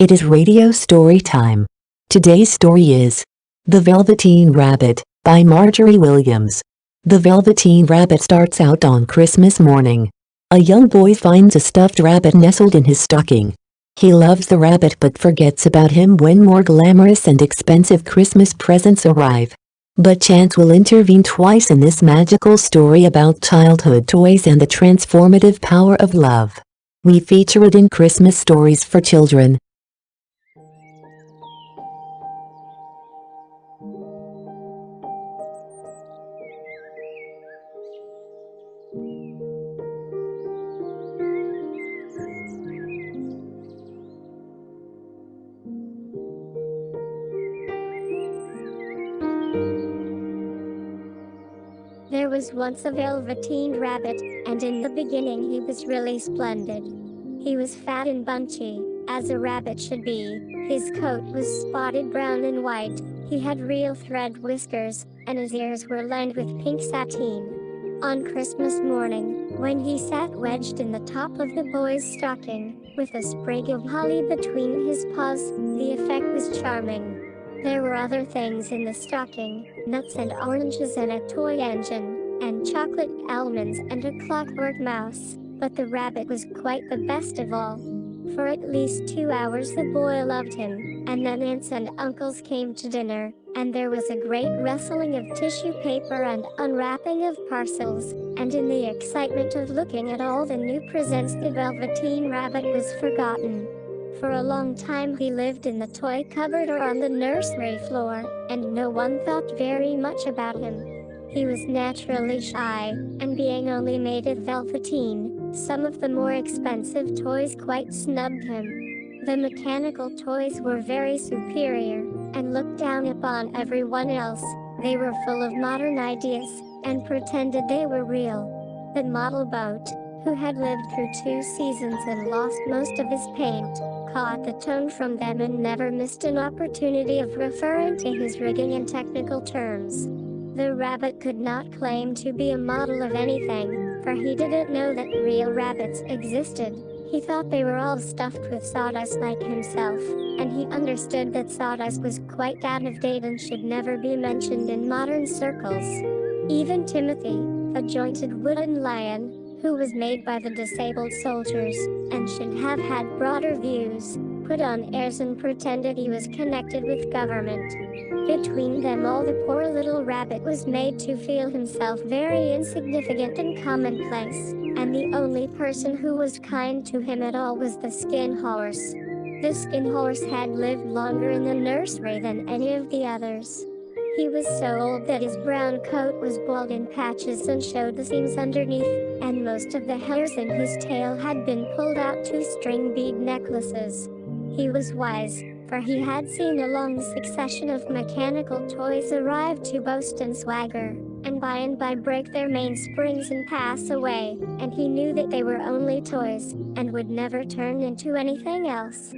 It is radio story time. Today's story is The Velveteen Rabbit by Margery Williams. The Velveteen Rabbit starts out on Christmas morning. A young boy finds a stuffed rabbit nestled in his stocking. He loves the rabbit but forgets about him when more glamorous and expensive Christmas presents arrive. But chance will intervene twice in this magical story about childhood toys and the transformative power of love. We feature it in Christmas Stories for Children. There was once a Velveteen Rabbit, and in the beginning he was really splendid. He was fat and bunchy, as a rabbit should be. His coat was spotted brown and white, he had real thread whiskers, and his ears were lined with pink sateen. On Christmas morning, when he sat wedged in the top of the boy's stocking, with a sprig of holly between his paws, the effect was charming. There were other things in the stocking, nuts and oranges and a toy engine, and chocolate almonds and a clockwork mouse, but the rabbit was quite the best of all. For at least 2 hours the boy loved him, and then aunts and uncles came to dinner, and there was a great rustling of tissue paper and unwrapping of parcels, and in the excitement of looking at all the new presents the Velveteen Rabbit was forgotten. For a long time he lived in the toy cupboard or on the nursery floor, and no one thought very much about him. He was naturally shy, and being only made of velveteen, some of the more expensive toys quite snubbed him. The mechanical toys were very superior, and looked down upon everyone else. They were full of modern ideas, and pretended they were real. The model boat, who had lived through 2 seasons and lost most of his paint, caught the tone from them and never missed an opportunity of referring to his rigging in technical terms. The rabbit could not claim to be a model of anything, for he didn't know that real rabbits existed. He thought they were all stuffed with sawdust like himself, and he understood that sawdust was quite out of date and should never be mentioned in modern circles. Even Timothy, a jointed wooden lion, who was made by the disabled soldiers, and should have had broader views, put on airs and pretended he was connected with government. Between them all the poor little rabbit was made to feel himself very insignificant and commonplace, and the only person who was kind to him at all was the skin horse. The skin horse had lived longer in the nursery than any of the others. He was so old that his brown coat was bald in patches and showed the seams underneath, and most of the hairs in his tail had been pulled out to string bead necklaces. He was wise, for he had seen a long succession of mechanical toys arrive to boast and swagger, and by break their mainsprings and pass away, and he knew that they were only toys, and would never turn into anything else.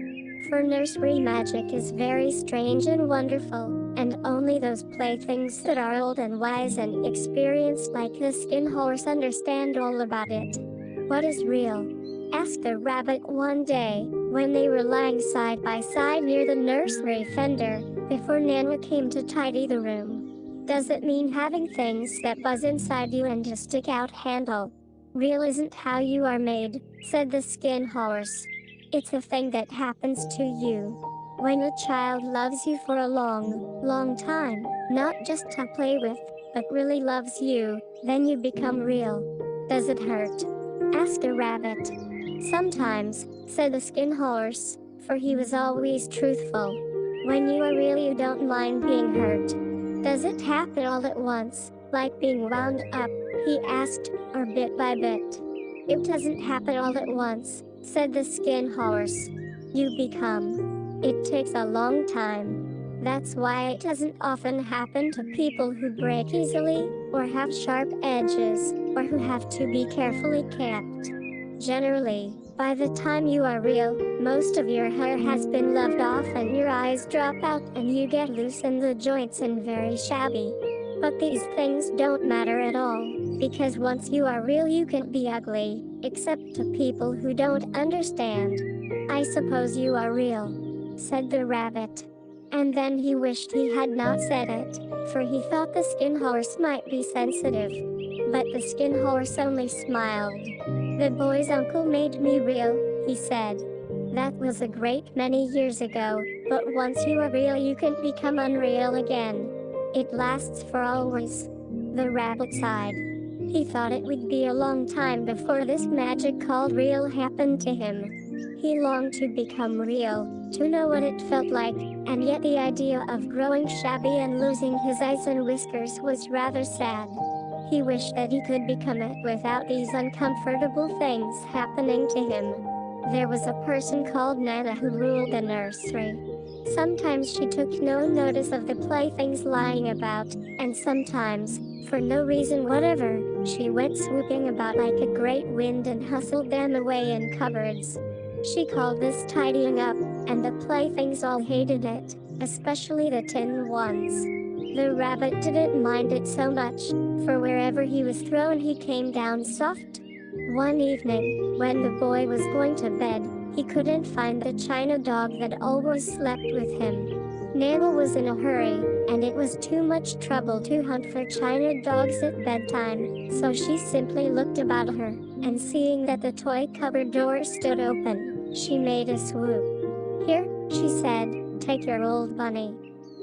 For nursery magic is very strange and wonderful, and only those playthings that are old and wise and experienced like the skin horse understand all about it. What is real? Asked the rabbit one day, when they were lying side by side near the nursery fender, before Nana came to tidy the room. Does it mean having things that buzz inside you and a stick-out handle? Real isn't how you are made, said the skin horse. It's a thing that happens to you. When a child loves you for a long, long time, not just to play with, but really loves you, then you become real. Does it hurt? Asked the rabbit. Sometimes, said the skin horse, for he was always truthful. When you are real you don't mind being hurt. Does it happen all at once, like being wound up, he asked, or bit by bit? It doesn't happen all at once, said the skin horse. You become. It takes a long time. That's why it doesn't often happen to people who break easily, or have sharp edges, or who have to be carefully kept. Generally, by the time you are real, most of your hair has been loved off and your eyes drop out and you get loose in the joints and very shabby. But these things don't matter at all, because once you are real you can't be ugly, except to people who don't understand. I suppose you are real. said the rabbit. And then he wished he had not said it, for he thought the skin horse might be sensitive. But the skin horse only smiled. The boy's uncle made me real, he said. That was a great many years ago, but once you are real you can become unreal again. It lasts for always. The rabbit sighed. He thought it would be a long time before this magic called real happened to him. He longed to become real, to know what it felt like, and yet the idea of growing shabby and losing his eyes and whiskers was rather sad. He wished that he could become it without these uncomfortable things happening to him. There was a person called Nana who ruled the nursery. Sometimes she took no notice of the playthings lying about, and sometimes, for no reason whatever, she went swooping about like a great wind and hustled them away in cupboards. She called this tidying up, and the playthings all hated it, especially the tin ones. The rabbit didn't mind it so much, for wherever he was thrown he came down soft. One evening, when the boy was going to bed, he couldn't find the china dog that always slept with him. Nana was in a hurry, and it was too much trouble to hunt for china dogs at bedtime, so she simply looked about her, and seeing that the toy cupboard door stood open, she made a swoop. "Here," she said, "take your old bunny.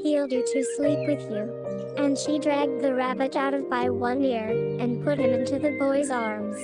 He'll do to sleep with you." And she dragged the rabbit out of by one ear, and put him into the boy's arms.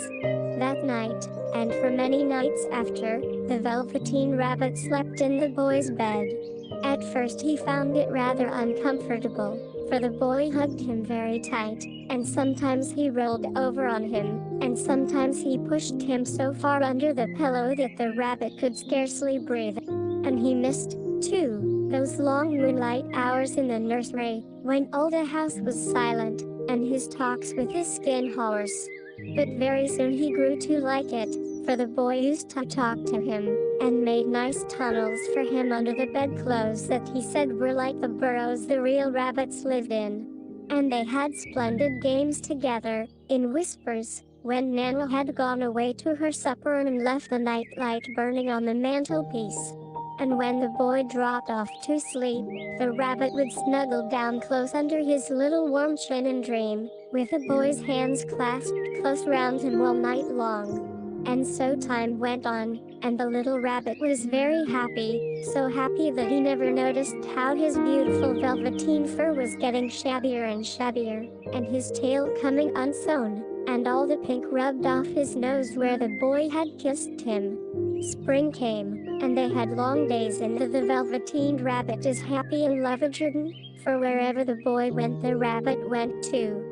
That night, and for many nights after, the Velveteen Rabbit slept in the boy's bed. At first he found it rather uncomfortable, for the boy hugged him very tight, and sometimes he rolled over on him, and sometimes he pushed him so far under the pillow that the rabbit could scarcely breathe. And he missed, too, those long moonlight hours in the nursery, when all the house was silent, and his talks with his skin horse. But very soon he grew to like it, for the boy used to talk to him, and made nice tunnels for him under the bedclothes that he said were like the burrows the real rabbits lived in. And they had splendid games together, in whispers, when Nana had gone away to her supper and left the night light burning on the mantelpiece. And when the boy dropped off to sleep, the rabbit would snuggle down close under his little warm chin and dream, with the boy's hands clasped close round him all night long. And so time went on, and the little rabbit was very happy, so happy that he never noticed how his beautiful velveteen fur was getting shabbier and shabbier, and his tail coming unsewn, and all the pink rubbed off his nose where the boy had kissed him. Spring came, and they had long days, and the Velveteen Rabbit is happy and love-a-jordan, for wherever the boy went the rabbit went too.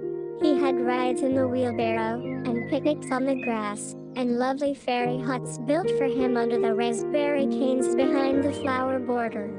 He had rides in the wheelbarrow, and picnics on the grass, and lovely fairy huts built for him under the raspberry canes behind the flower border.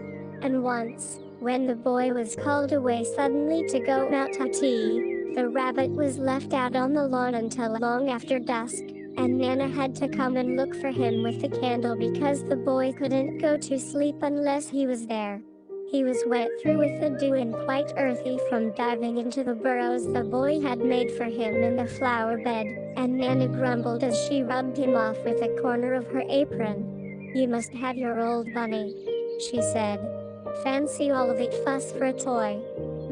And once, when the boy was called away suddenly to go out to tea, the rabbit was left out on the lawn until long after dusk, and Nana had to come and look for him with the candle because the boy couldn't go to sleep unless he was there. He was wet through with the dew and quite earthy from diving into the burrows the boy had made for him in the flower bed, and Nana grumbled as she rubbed him off with a corner of her apron. "You must have your old bunny," she said. "Fancy all of it fuss for a toy."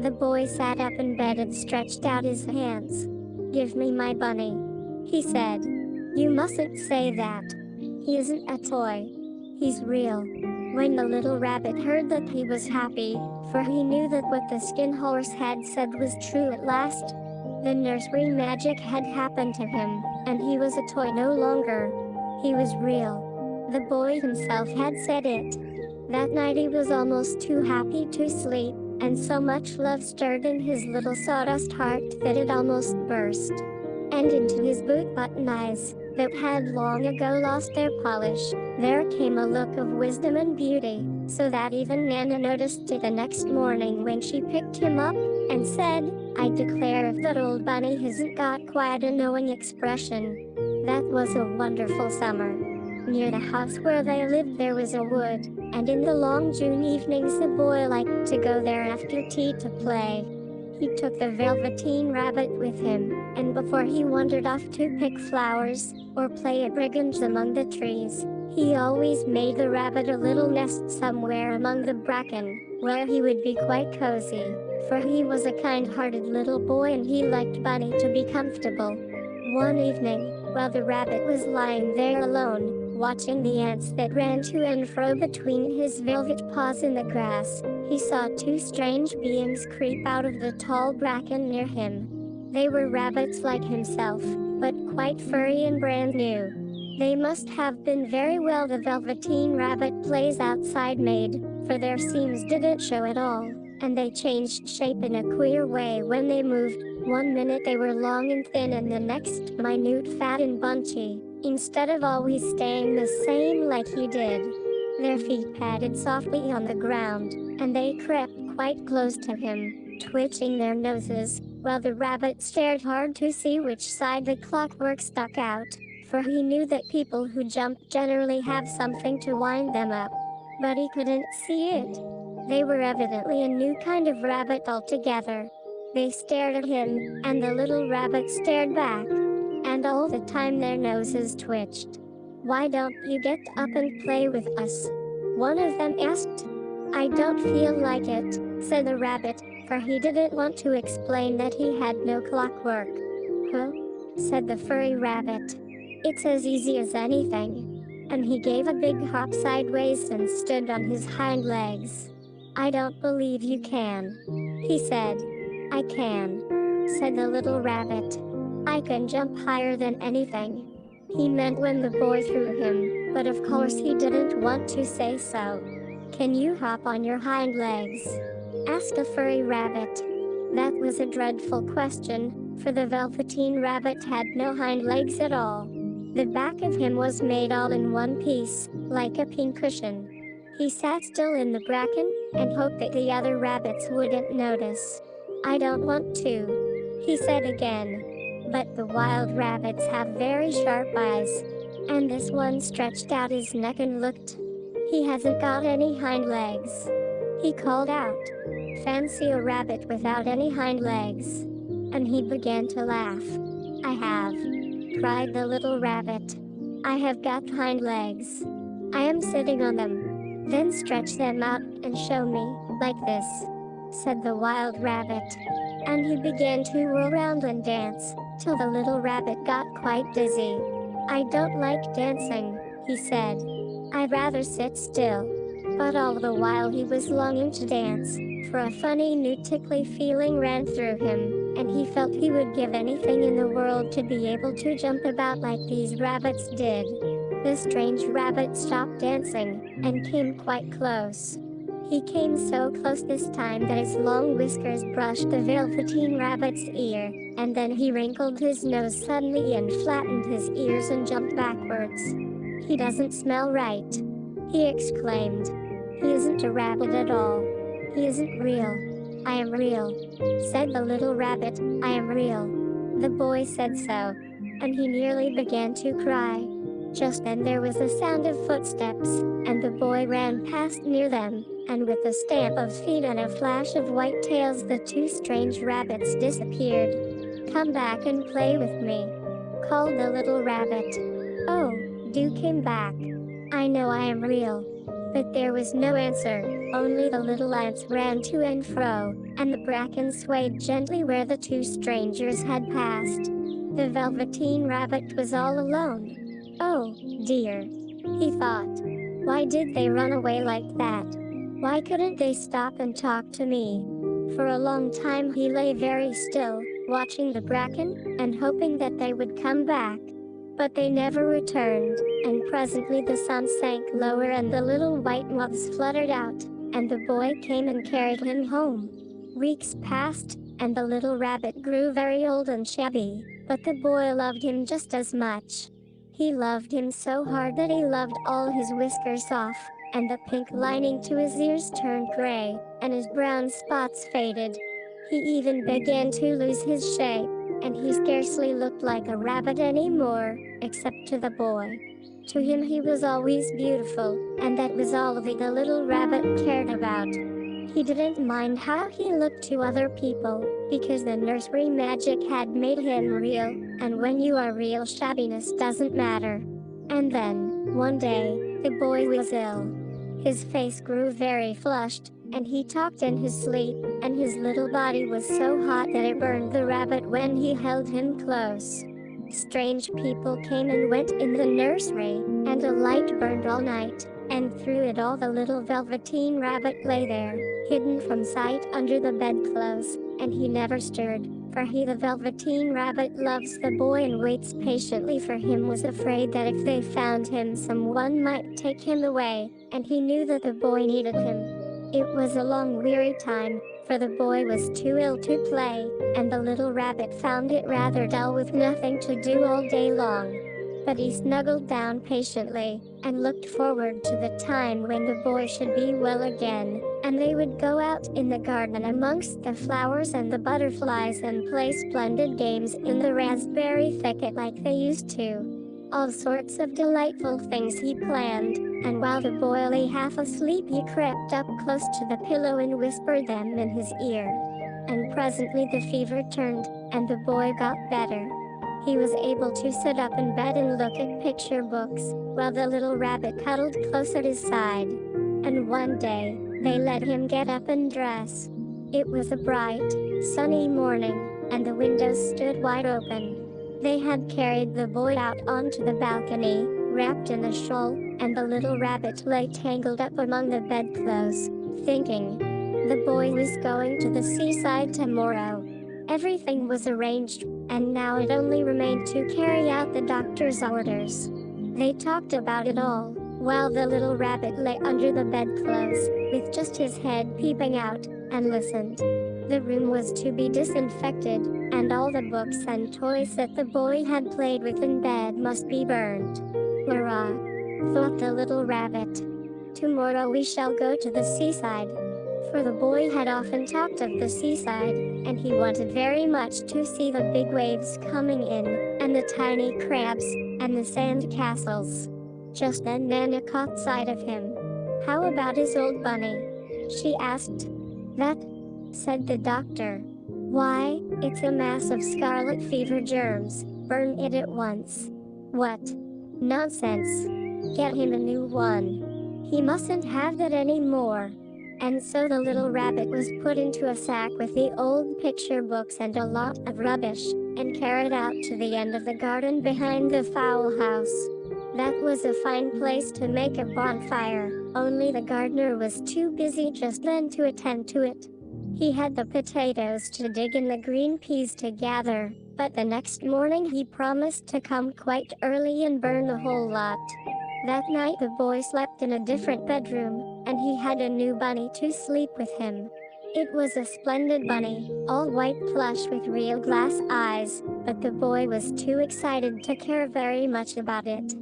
The boy sat up in bed and stretched out his hands. "Give me my bunny," he said. "You mustn't say that. He isn't a toy. He's real." When the little rabbit heard that, he was happy, for he knew that what the skin horse had said was true at last. The nursery magic had happened to him, and he was a toy no longer. He was real. The boy himself had said it. That night he was almost too happy to sleep, and so much love stirred in his little sawdust heart that it almost burst. And into his boot-button eyes, that had long ago lost their polish, there came a look of wisdom and beauty, so that even Nana noticed it the next morning when she picked him up, and said, "I declare if that old bunny hasn't got quite a knowing expression." That was a wonderful summer. Near the house where they lived there was a wood, and in the long June evenings the boy liked to go there after tea to play. He took the Velveteen Rabbit with him, and before he wandered off to pick flowers, or play at brigands among the trees, He always made the rabbit a little nest somewhere among the bracken, where he would be quite cozy, for he was a kind-hearted little boy and he liked Bunny to be comfortable. One evening, while the rabbit was lying there alone, watching the ants that ran to and fro between his velvet paws in the grass, he saw two strange beings creep out of the tall bracken near him. They were rabbits like himself, but quite furry and brand new. They must have been very well the Velveteen Rabbit plays outside made, for their seams didn't show at all, and they changed shape in a queer way when they moved. One minute they were long and thin and the next minute, fat and bunchy, instead of always staying the same like he did. Their feet padded softly on the ground, and they crept quite close to him, twitching their noses, while the rabbit stared hard to see which side the clockwork stuck out, for he knew that people who jump generally have something to wind them up. But he couldn't see it. They were evidently a new kind of rabbit altogether. They stared at him, and the little rabbit stared back. And all the time their noses twitched. "Why don't you get up and play with us?" one of them asked. "I don't feel like it," said the rabbit, for he didn't want to explain that he had no clockwork. "Huh?" said the furry rabbit. "It's as easy as anything." And he gave a big hop sideways and stood on his hind legs. "I don't believe you can," he said. "I can," said the little rabbit. "I can jump higher than anything." He meant when the boy threw him, but of course he didn't want to say so. "Can you hop on your hind legs?" asked the furry rabbit. That was a dreadful question, for the Velveteen Rabbit had no hind legs at all. The back of him was made all in one piece, like a pincushion. He sat still in the bracken, and hoped that the other rabbits wouldn't notice. "I don't want to," he said again. But the wild rabbits have very sharp eyes, and this one stretched out his neck and looked. "He hasn't got any hind legs," he called out. "Fancy a rabbit without any hind legs." And he began to laugh. "I have," cried the little rabbit. "I have got hind legs. I am sitting on them." "Then stretch them out and show me, like this," said the wild rabbit. And he began to whirl round and dance, till the little rabbit got quite dizzy. "I don't like dancing," he said. "I'd rather sit still." But all the while he was longing to dance, for a funny new tickly feeling ran through him, and he felt he would give anything in the world to be able to jump about like these rabbits did. The strange rabbit stopped dancing, and came quite close. He came so close this time that his long whiskers brushed the Velveteen Rabbit's ear, and then he wrinkled his nose suddenly and flattened his ears and jumped backwards. "He doesn't smell right," he exclaimed. "He isn't a rabbit at all. He isn't real." "I am real," said the little rabbit. "I am real." The boy said so, and he nearly began to cry. Just then there was a sound of footsteps, and the boy ran past near them, and with a stamp of feet and a flash of white tails the two strange rabbits disappeared. "Come back and play with me," called the little rabbit. "Oh, do come back. I know I am real." But there was no answer, only the little ants ran to and fro, and the bracken swayed gently where the two strangers had passed. The Velveteen Rabbit was all alone. "Oh, dear," he thought. "Why did they run away like that? Why couldn't they stop and talk to me?" For a long time he lay very still, watching the bracken, and hoping that they would come back. But they never returned, and presently the sun sank lower and the little white moths fluttered out, and the boy came and carried him home. Weeks passed, and the little rabbit grew very old and shabby, but the boy loved him just as much. He loved him so hard that he loved all his whiskers off, and the pink lining to his ears turned gray, and his brown spots faded. He even began to lose his shape, and he scarcely looked like a rabbit anymore, except to the boy. To him he was always beautiful, and that was all that the little rabbit cared about. He didn't mind how he looked to other people, because the nursery magic had made him real, and when you are real shabbiness doesn't matter. And then, One day, the boy was ill. His face grew very flushed, and he talked in his sleep, and his little body was so hot that it burned the rabbit when he held him close. Strange people came and went in the nursery, and a light burned all night, and through it all the little Velveteen Rabbit lay there, hidden from sight under the bedclothes, and he never stirred, for he, the Velveteen Rabbit, loves the boy and waits patiently for him, was afraid that if they found him someone might take him away, and he knew that the boy needed him. It was a long weary time, for the boy was too ill to play, and the little rabbit found it rather dull with nothing to do all day long. But he snuggled down patiently, and looked forward to the time when the boy should be well again, and they would go out in the garden amongst the flowers and the butterflies and play splendid games in the raspberry thicket like they used to. All sorts of delightful things he planned, and while the boy lay half asleep he crept up close to the pillow and whispered them in his ear. And presently the fever turned, and the boy got better. He was able to sit up in bed and look at picture books, while the little rabbit cuddled close at his side. And one day, they let him get up and dress. It was a bright, sunny morning, and the windows stood wide open. They had carried the boy out onto the balcony, wrapped in a shawl, and the little rabbit lay tangled up among the bedclothes, thinking. The boy was going to the seaside tomorrow. Everything was arranged, and now it only remained to carry out the doctor's orders. They talked about it all, while the little rabbit lay under the bedclothes, with just his head peeping out, and listened. The room was to be disinfected, and all the books and toys that the boy had played with in bed must be burned. Hurrah! Thought the little rabbit. Tomorrow we shall go to the seaside. For the boy had often talked of the seaside, and he wanted very much to see the big waves coming in, and the tiny crabs, and the sand castles. Just then Nana caught sight of him. "How about his old bunny?" she asked. "That," said the doctor. "Why, it's a mass of scarlet fever germs. Burn it at once." "What? Nonsense. Get him a new one. He mustn't have that any more." And so the little rabbit was put into a sack with the old picture books and a lot of rubbish, and carried out to the end of the garden behind the fowl house. That was a fine place to make a bonfire, only the gardener was too busy just then to attend to it. He had the potatoes to dig and the green peas to gather, but the next morning he promised to come quite early and burn the whole lot. That night the boy slept in a different bedroom, and he had a new bunny to sleep with him. It was a splendid bunny, all white plush with real glass eyes, but the boy was too excited to care very much about it.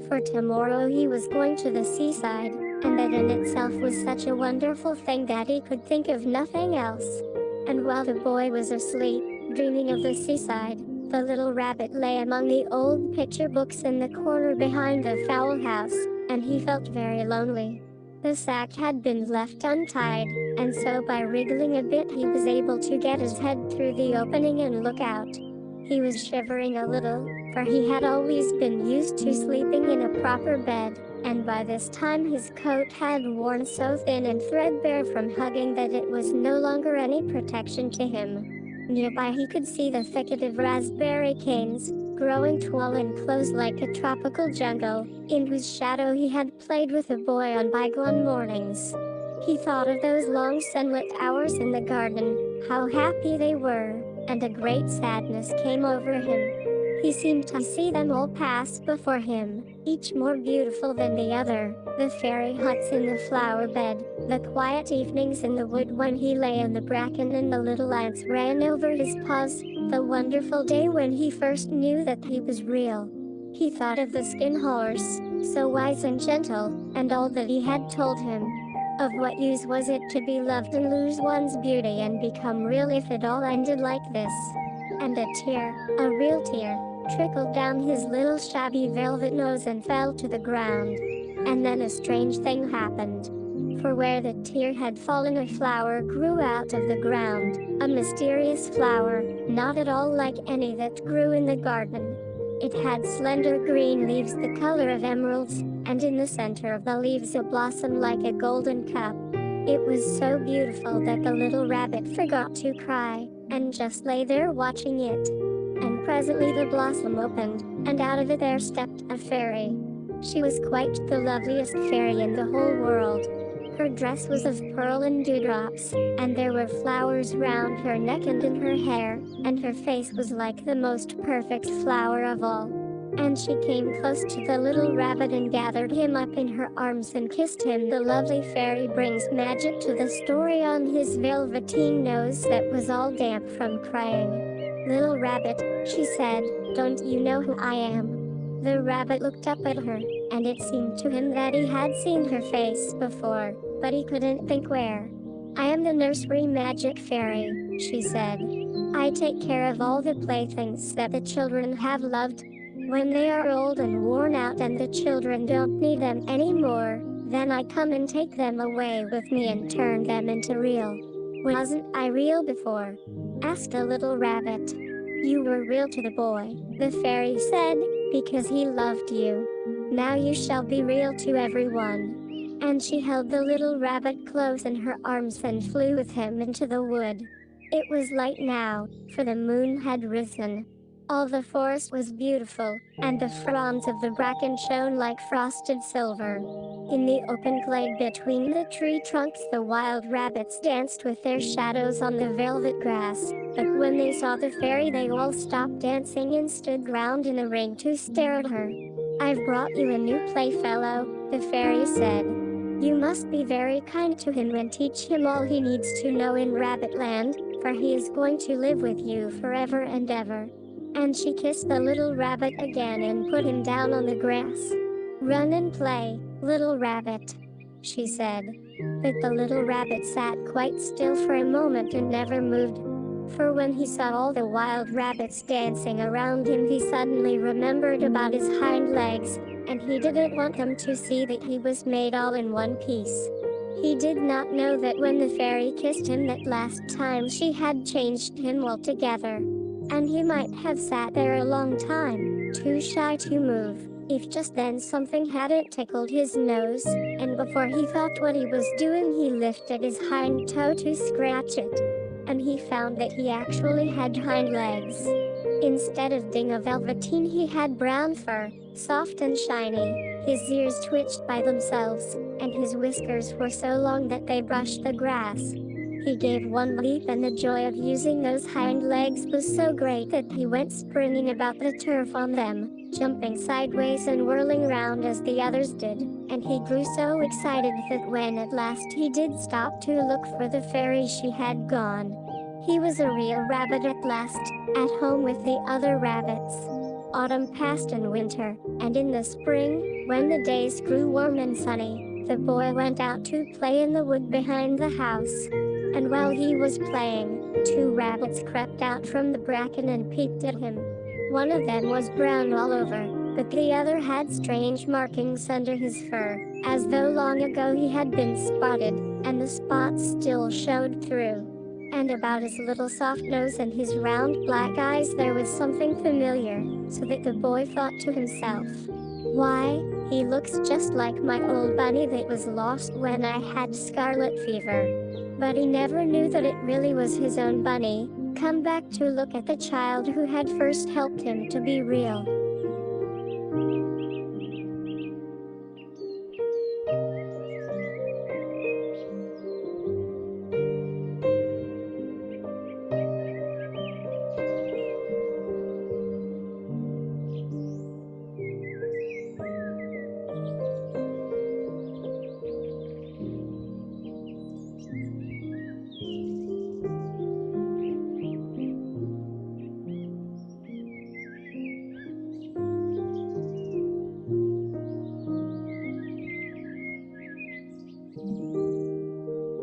For tomorrow he was going to the seaside, and that in itself was such a wonderful thing that he could think of nothing else. And while the boy was asleep, dreaming of the seaside, the little rabbit lay among the old picture books in the corner behind the fowl house, and he felt very lonely. The sack had been left untied, and so by wriggling a bit he was able to get his head through the opening and look out. He was shivering a little, for he had always been used to sleeping in a proper bed, and by this time his coat had worn so thin and threadbare from hugging that it was no longer any protection to him. Nearby he could see the thicket of raspberry canes, growing tall and close like a tropical jungle, in whose shadow he had played with the boy on bygone mornings. He thought of those long sunlit hours in the garden, how happy they were, and a great sadness came over him. He seemed to see them all pass before him, each more beautiful than the other, the fairy huts in the flower bed, the quiet evenings in the wood when he lay in the bracken and the little ants ran over his paws, the wonderful day when he first knew that he was real. He thought of the skin horse, so wise and gentle, and all that he had told him. Of what use was it to be loved and lose one's beauty and become real if it all ended like this? And a tear, a real tear, trickled down his little shabby velvet nose and fell to the ground. And then a strange thing happened. For where the tear had fallen a flower grew out of the ground, a mysterious flower, not at all like any that grew in the garden. It had slender green leaves the color of emeralds, and in the center of the leaves a blossom like a golden cup. It was so beautiful that the little rabbit forgot to cry, and just lay there watching it. And presently the blossom opened, and out of it there stepped a fairy. She was quite the loveliest fairy in the whole world. Her dress was of pearl and dewdrops, and there were flowers round her neck and in her hair, and her face was like the most perfect flower of all. And she came close to the little rabbit and gathered him up in her arms and kissed him. The lovely fairy brings magic to the story on his velveteen nose that was all damp from crying. "Little rabbit," she said, "don't you know who I am?" The rabbit looked up at her, and it seemed to him that he had seen her face before, but he couldn't think where. "I am the nursery magic fairy," she said. "I take care of all the playthings that the children have loved. When they are old and worn out and the children don't need them anymore, then I come and take them away with me and turn them into real." "Wasn't I real before?" asked the little rabbit. "You were real to the boy," the fairy said, "because he loved you. Now you shall be real to everyone." And she held the little rabbit close in her arms and flew with him into the wood. It was light now, for the moon had risen. All the forest was beautiful, and the fronds of the bracken shone like frosted silver. In the open glade between the tree trunks the wild rabbits danced with their shadows on the velvet grass, but when they saw the fairy they all stopped dancing and stood round in a ring to stare at her. "I've brought you a new playfellow," the fairy said. "You must be very kind to him and teach him all he needs to know in Rabbitland, for he is going to live with you forever and ever." And she kissed the little rabbit again and put him down on the grass. "Run and play, little rabbit," she said. But the little rabbit sat quite still for a moment and never moved. For when he saw all the wild rabbits dancing around him he suddenly remembered about his hind legs, and he didn't want them to see that he was made all in one piece. He did not know that when the fairy kissed him that last time she had changed him altogether. And he might have sat there a long time, too shy to move, if just then something hadn't tickled his nose, and before he thought what he was doing he lifted his hind toe to scratch it. And he found that he actually had hind legs. Instead of being a velveteen he had brown fur, soft and shiny, his ears twitched by themselves, and his whiskers were so long that they brushed the grass. He gave one leap and the joy of using those hind legs was so great that he went springing about the turf on them, jumping sideways and whirling round as the others did, and he grew so excited that when at last he did stop to look for the fairy she had gone. He was a real rabbit at last, at home with the other rabbits. Autumn passed and winter, and in the spring, when the days grew warm and sunny, the boy went out to play in the wood behind the house. And while he was playing, two rabbits crept out from the bracken and peeped at him. One of them was brown all over, but the other had strange markings under his fur, as though long ago he had been spotted, and the spots still showed through. And about his little soft nose and his round black eyes there was something familiar, so that the boy thought to himself, "Why, he looks just like my old bunny that was lost when I had scarlet fever." But he never knew that it really was his own bunny, come back to look at the child who had first helped him to be real.